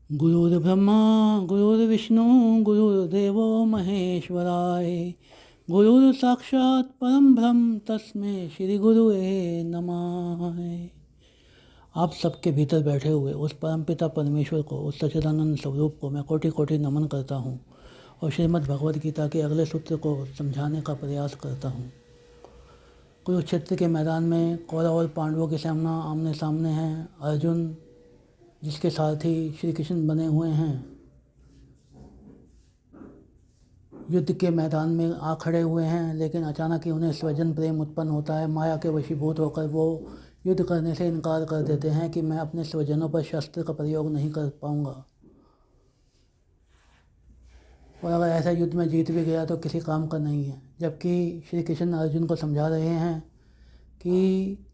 गुरुर्ब्रह्मा गुरुर्विष्णु गुरुर्देवो महेश्वराय गुरुर्साक्षात् परम ब्रह्म तस्मै श्री गुरुवे नमः। आप सबके भीतर बैठे हुए उस परमपिता परमेश्वर को, उस सच्चिदानंद स्वरूप को मैं कोटि कोटि नमन करता हूँ और श्रीमद् भगवद गीता के अगले सूत्र को समझाने का प्रयास करता हूँ। कुरुक्षेत्र के मैदान में कौरव और पांडवों के सामना आमने सामने हैं। अर्जुन जिसके सारथी श्री कृष्ण बने हुए हैं, युद्ध के मैदान में आ खड़े हुए हैं, लेकिन अचानक ही उन्हें स्वजन प्रेम उत्पन्न होता है। माया के वशीभूत होकर वो युद्ध करने से इनकार कर देते हैं कि मैं अपने स्वजनों पर शस्त्र का प्रयोग नहीं कर पाऊंगा, और अगर ऐसा युद्ध में जीत भी गया तो किसी काम का नहीं है। जबकि श्री कृष्ण अर्जुन को समझा रहे हैं कि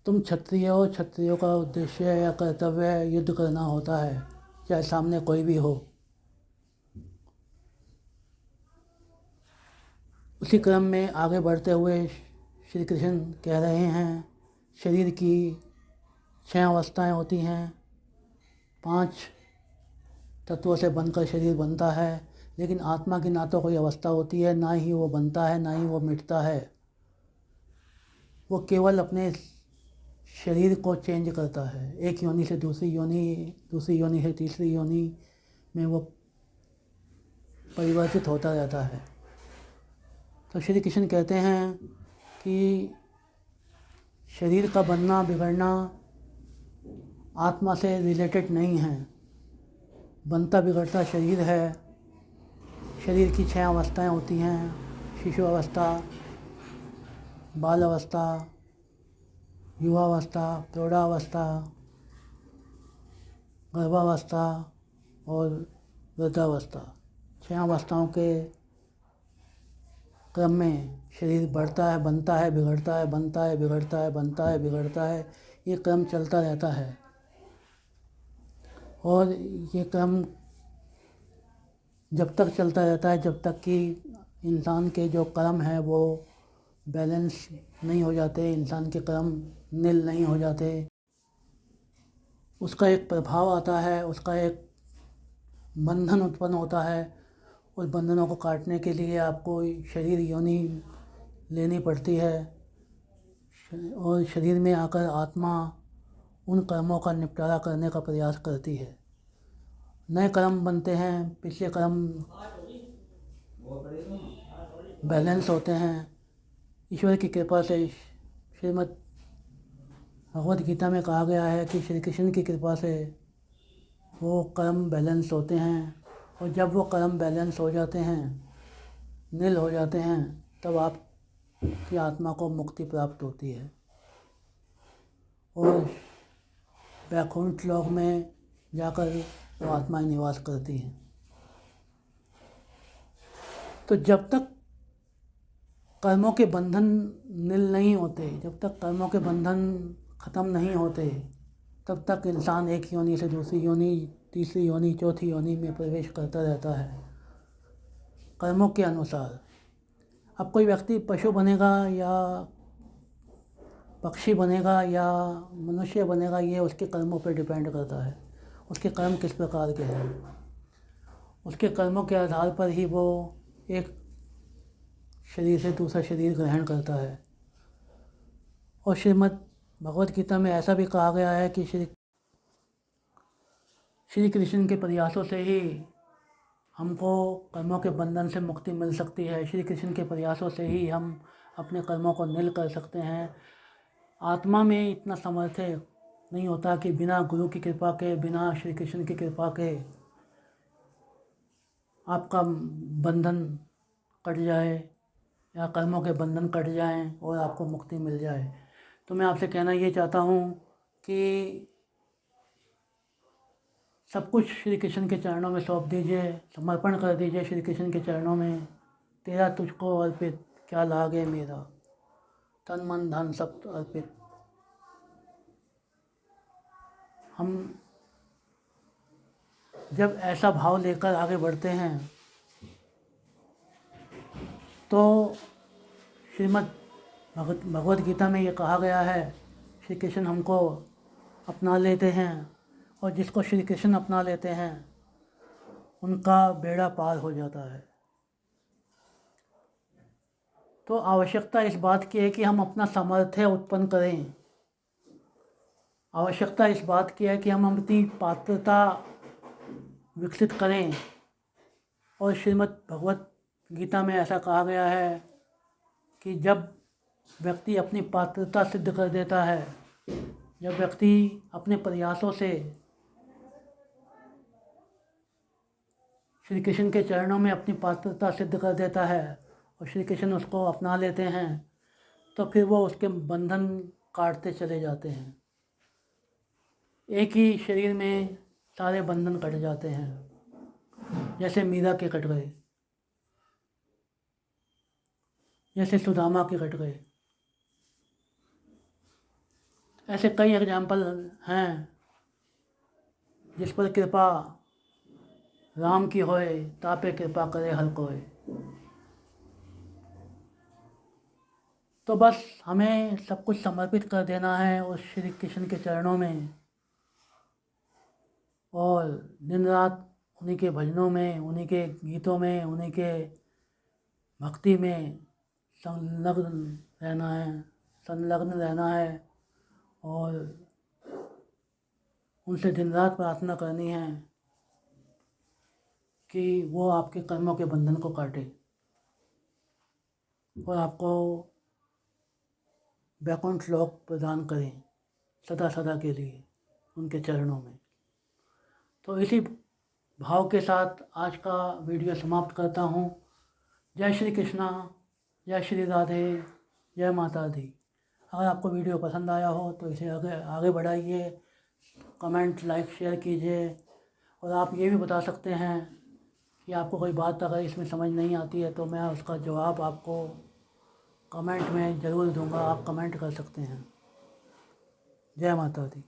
तुम क्षत्रिय हो, क्षत्रियों का उद्देश्य या कर्तव्य युद्ध करना होता है, चाहे सामने कोई भी हो। उसी क्रम में आगे बढ़ते हुए श्री कृष्ण कह रहे हैं, शरीर की 6 अवस्थाएं होती हैं, 5 तत्वों से बनकर शरीर बनता है, लेकिन आत्मा की ना तो कोई अवस्था होती है, ना ही वो बनता है, ना ही वो मिटता है। वो केवल अपने शरीर को चेंज करता है, एक योनि से दूसरी योनि, दूसरी योनि से तीसरी योनि में वो परिवर्तित होता रहता है। तो श्री कृष्ण कहते हैं कि शरीर का बनना बिगड़ना आत्मा से रिलेटेड नहीं है, बनता बिगड़ता शरीर है। शरीर की 6 अवस्थाएं होती हैं, शिशु अवस्था, बाल अवस्था, युवावस्था, प्रौढ़ावस्था, गर्भावस्था और वृद्धावस्था। 6 अवस्थाओं के क्रम में शरीर बढ़ता है, बनता है, बिगड़ता है, बनता है, बिगड़ता है, बनता है, बिगड़ता है। ये क्रम चलता रहता है और ये क्रम जब तक चलता रहता है जब तक कि इंसान के जो कर्म है वो बैलेंस नहीं हो जाते, इंसान के कर्म नील नहीं हो जाते। उसका एक प्रभाव आता है, उसका एक बंधन उत्पन्न होता है। उस बंधनों को काटने के लिए आपको शरीर योनि लेनी पड़ती है, और शरीर में आकर आत्मा उन कर्मों का निपटारा करने का प्रयास करती है। नए कर्म बनते हैं, पिछले कर्म बैलेंस होते हैं। ईश्वर की कृपा से श्रीमद् भगवद गीता में कहा गया है कि श्री कृष्ण की कृपा से वो कर्म बैलेंस होते हैं, और जब वो कर्म बैलेंस हो जाते हैं, नील हो जाते हैं, तब आपकी आत्मा को मुक्ति प्राप्त होती है और वैकुंठ लोक में जाकर वो आत्माएं निवास करती हैं। तो जब तक कर्मों के बंधन नील नहीं होते, जब तक कर्मों के बंधन ख़त्म नहीं होते, तब तक इंसान एक योनि से दूसरी योनि, तीसरी योनि, चौथी योनि में प्रवेश करता रहता है कर्मों के अनुसार। अब कोई व्यक्ति पशु बनेगा या पक्षी बनेगा या मनुष्य बनेगा, ये उसके कर्मों पर डिपेंड करता है, उसके कर्म किस प्रकार के हैं। उसके कर्मों के आधार पर ही वो एक शरीर से दूसरा शरीर ग्रहण करता है। और श्रीमद् भगवद गीता में ऐसा भी कहा गया है कि श्री कृष्ण के प्रयासों से ही हमको कर्मों के बंधन से मुक्ति मिल सकती है। श्री कृष्ण के प्रयासों से ही हम अपने कर्मों को नील कर सकते हैं। आत्मा में इतना सामर्थ्य नहीं होता कि बिना गुरु की कृपा के, बिना श्री कृष्ण की कृपा के आपका बंधन कट जाए या कर्मों के बंधन कट जाएं और आपको मुक्ति मिल जाए। तो मैं आपसे कहना ये चाहता हूँ कि सब कुछ श्री कृष्ण के चरणों में सौंप दीजिए, समर्पण कर दीजिए श्री कृष्ण के चरणों में। तेरा तुझको अर्पित क्या लागे मेरा, तन मन धन सब अर्पित। हम जब ऐसा भाव लेकर आगे बढ़ते हैं तो श्रीमद् भगवद गीता में ये कहा गया है, श्री कृष्ण हमको अपना लेते हैं और जिसको श्री कृष्ण अपना लेते हैं उनका बेड़ा पार हो जाता है। तो आवश्यकता इस बात की है कि हम अपना सामर्थ्य उत्पन्न करें। आवश्यकता इस बात की है कि हम अपनी पात्रता विकसित करें। और श्रीमद् भगवत गीता में ऐसा कहा गया है कि जब व्यक्ति अपनी पात्रता सिद्ध कर देता है, जब व्यक्ति अपने प्रयासों से श्री कृष्ण के चरणों में अपनी पात्रता सिद्ध कर देता है और श्री कृष्ण उसको अपना लेते हैं, तो फिर वो उसके बंधन काटते चले जाते हैं। एक ही शरीर में सारे बंधन कट जाते हैं, जैसे मीरा के कट गए, जैसे सुदामा के कट गए। ऐसे कई एग्जाम्पल हैं जिस पर कृपा राम की होए, तापे कृपा करे हर कोय। तो बस हमें सब कुछ समर्पित कर देना है उस श्री कृष्ण के चरणों में और दिन रात उन्हीं के भजनों में, उन्हीं के गीतों में, उन्हीं के भक्ति में संलग्न रहना है और उनसे दिन रात प्रार्थना करनी है कि वो आपके कर्मों के बंधन को काटे और आपको वैकुंठ लोक प्रदान करें सदा सदा के लिए उनके चरणों में। तो इसी भाव के साथ आज का वीडियो समाप्त करता हूँ। जय श्री कृष्णा, जय श्री राधे, जय माता दी। अगर आपको वीडियो पसंद आया हो तो इसे आगे बढ़ाइए, कमेंट, लाइक, शेयर कीजिए। और आप ये भी बता सकते हैं कि आपको कोई बात अगर इसमें समझ नहीं आती है तो मैं उसका जवाब आपको कमेंट में ज़रूर दूंगा। आप कमेंट कर सकते हैं। जय माता दी।